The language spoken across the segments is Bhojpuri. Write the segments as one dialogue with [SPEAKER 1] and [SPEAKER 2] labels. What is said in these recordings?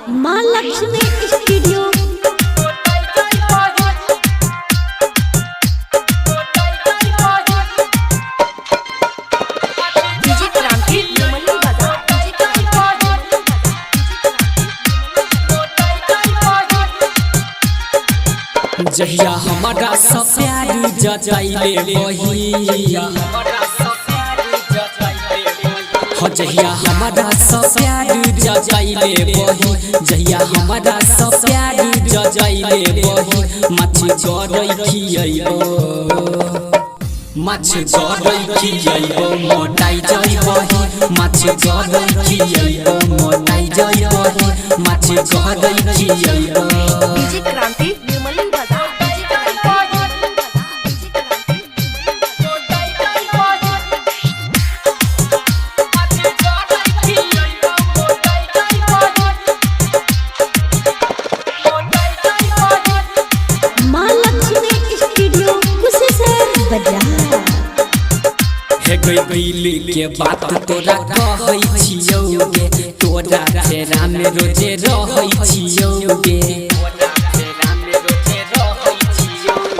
[SPEAKER 1] माँ लक्ष्मी स्टूडियो।
[SPEAKER 2] जहिया हमारा सब प्यार जताइले वही हो, जहिया हमारा सब प्यार जताइले वही, जहिया हमारा सब प्यार जताइले वही। माछ गरई खियैबो, माछ गरई खियैबो मोटाई जइबही, माछ गरई खियैबो मोटाई जइबही, माछ गरई खियैबो।
[SPEAKER 3] डीजे क्रांति
[SPEAKER 2] गइल के बात तोरा कहै छियौ गे, तोरा फेरा में रोजे रहै छियौ गे।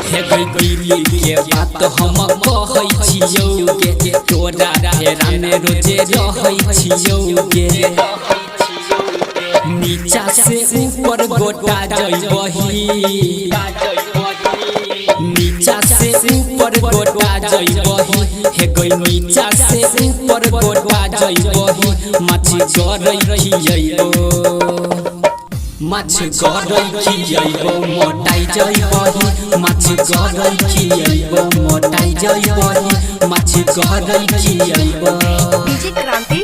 [SPEAKER 2] हे गइल के बात हम कहै छियौ गे, तोरा फेरा में रोजे रहै छियौ गे। नीचा से ऊपर गोटा जइबही, नीचा से ऊपर गोटा जइबही, हे गई नीचा से ऊपर गोटा जइबही। माछ गरई खियैबो, माछ गरई खियैबो मोटाई जइबही, माछ गरई खियैबो मोटाई जइबही, माछ गरई खियैबो।
[SPEAKER 3] डीजे क्रांति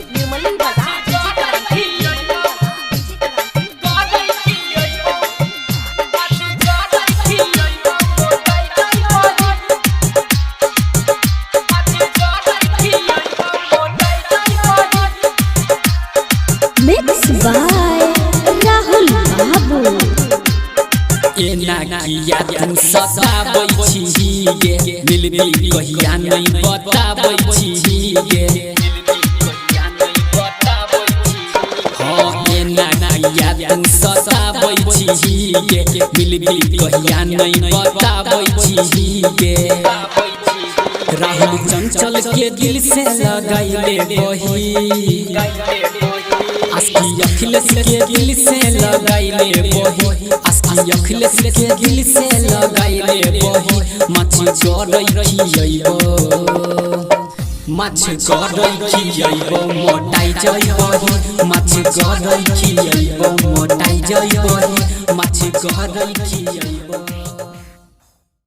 [SPEAKER 2] एना किया तू सताबै छी गे, मिलबी कहिया नहीं बताबै छी गे। हाँ एना किया तू सताबै छी गे, मिलबी कहिया नहीं बताबै छी गे। राहुल चंचल के दिल से लगाइले बही, आस्की अखिलेश के दिल से लगाइले बही, आस्की अखिलेश के दिल से लगाइले बही। माछ गरई खियैबो, माछ गरई खियैबो मोटाई जइबही, माछ गरई खियैबो मोटाई जइबही, माछ गरई खियैबो।